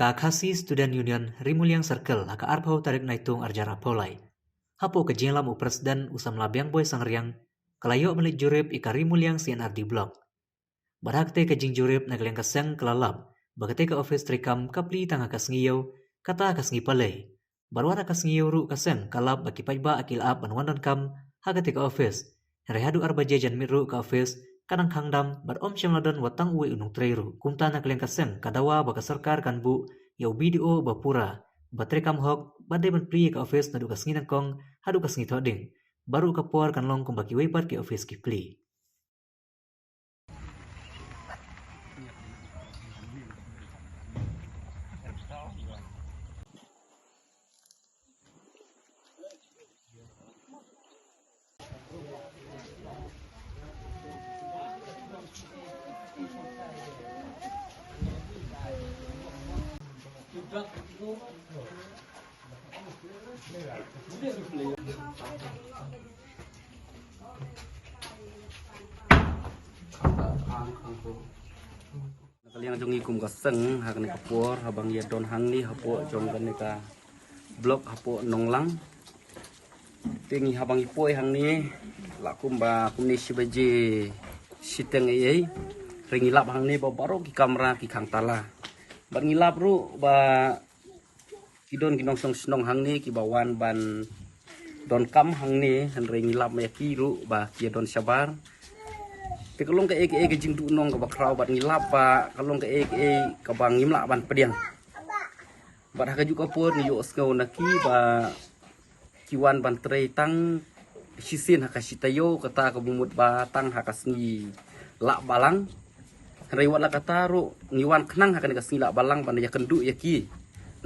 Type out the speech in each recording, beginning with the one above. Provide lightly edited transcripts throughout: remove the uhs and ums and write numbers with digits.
Kakasi Student Union Rimuliang Circle haka arbau tarik naitung arjara polai. Hapo kejeng lam upresdan usam labiang boy sangriang kalayo melit jurip ika Rimuliang CNRD Block. Barhakte kejing jurip nagaliang kaseng kelalap bagate ka office trikam kapli tanga kasngiyaw kata kasngi palay. Barwara kasngiyaw ru kaseng kalap baki pajba akil ap banwandan kam hagate ka office. Rehadu arbaje jan mitru ka office kanang kangdam bar om syamladan watang uwe unung treiru kumta nagaliang kaseng kadawa baka sarkar kan bu yau video bapura batrekam hok badai ban pri ka office nadu kasngi nangkong hadu kasngi thoding baru kapor kan long kumbaki weipat ke office ki pli. Kalian jongi kum kaseng hakne kapur habang ya don hang ni hapo jong kan ka blok hapo nonglang tingi habang ipoi hang ni lakum ba kum ni sibaje siteng ei ringilap hang ni baro ki kamera ki khang tala ban ngilap ru ba kidon kinong song snong hang ni ki bawan ban don kam hang ni han ringilap me ki ru ba ki don sabar kalong ke ek jing du nong ka bakrau bat ngilap ba kalong ke ek ka bang ngimla ban pediang bat ha ju ka por ni yo skau naki ba kiwan ban trei tang sisin ha ka sitayo kata ka bumut ba tang ha ka sngi la balang rewat la kata ro ngiwan khnang ha ka sngi la balang ban ya kendu ya ki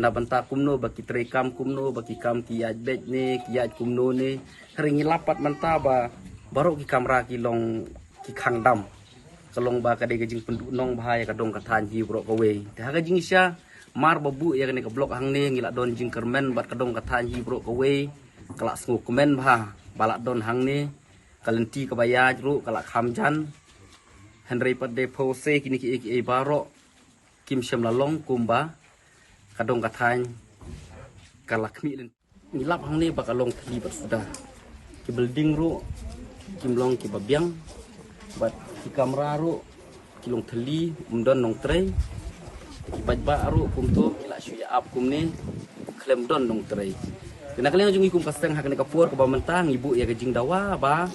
na banta kumno baki trei kam kumno baki kam ki aj bet ne ki aj kumno ne ringi lapat manta ba baru ki kamera ki long ki khang dam kalong ba kadai gajing penduk nong bahaya kadong katan hi bro kowe te ha gajing isya mar babu ya kene ka blok hang ne ngila don jing kermen bat kadong katan hi bro kowe kala sngu komen bah balak don hang ne kalenti ka bayaj ru kala khamjan henry pade pose kini ki e baro kim syam lalong kumba kadong katan kala khmi len ngilap hang ne ba kalong thli bat sudah ki building ru kimlong ki babiang bat ki kamera ru kilong theli umdon nong trei bajba ru kumtu ila shuya ap kumni klem don nong trei kena kalian jungi kum kasteng hakne kapur ke bamentang ibu ya gajing dawa ba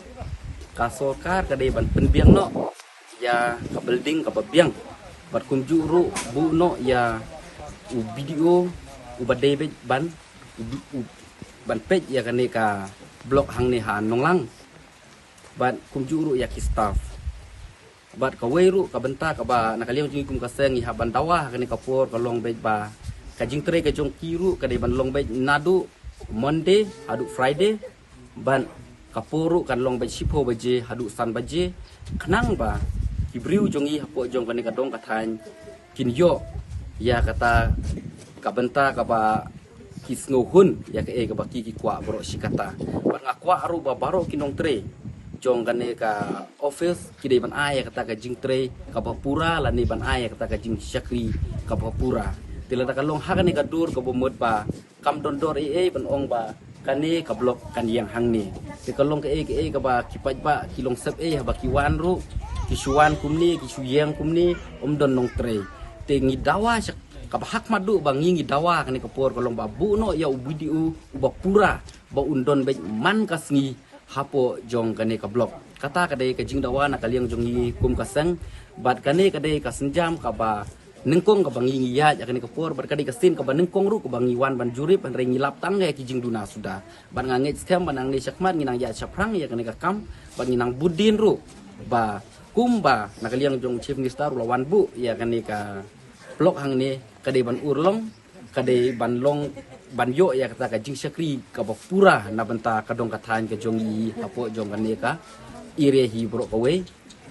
kasolkar kade ban penbiang no ya ka building ka babiang bat kumju ru bu no ya u video u badai ban ban page ya kane ka blok hang ne han nonglang bat kumju ru ya ki staff bat ka weiru ka benta ka ba nakaliang jungi kum kaseng i haban dawa kani kapur ka long bej ba ka jing tre ka jong kiru ka de ban long bej nadu monday hadu friday ban kapuru kan long bej sipo baje hadu san baje kenang ba ibriu jongi hapo jong kani ka dong ka than kin yo ya kata ka benta ka ba kisngohun ya ka e ka baki ki kwa bro sikata ban ngakwa aru ba baro kinong tre jong kane ka office kide ban ay kata ka jing tre ka papura lani ban ay kata ka jing syakri ka papura tila ta kalong ha kane ka dur ka bomot ba kam don dor ban ong ba kane ka blok kan yang hang ni te kalong ka ka ba kipaj ba kilong sep ba kiwan ru kisuan kumni kisuyang kumni don nong tre te ngi dawa ka hak madu ba ngi dawa kane ka por kalong ba bu no ya ubidiu ba pura ba undon be man kasngi hapo jong kane ka blok kata kade ka jing dawa na kaliang jongi kum kaseng bat kane kade ka senjam ka ba nengkong ka bangi ya kane ka por bat kade ka sin ka ba nengkong ru ka bangi wan ban jurip ban rengilap tang ya ki jing duna sudah ban nganget scam ban nang ni syakmat nginang ya saprang ya kane ka kam ban nginang budin ru ba kumba na kaliang jong chief minister lawan bu ya kane ka blok hang ni kade ban urlong kade ban long ban yo ya kata ka jing syakri ka bapura na benta kadong kathan ka jongi apo jong kan ka ire hi bro kowe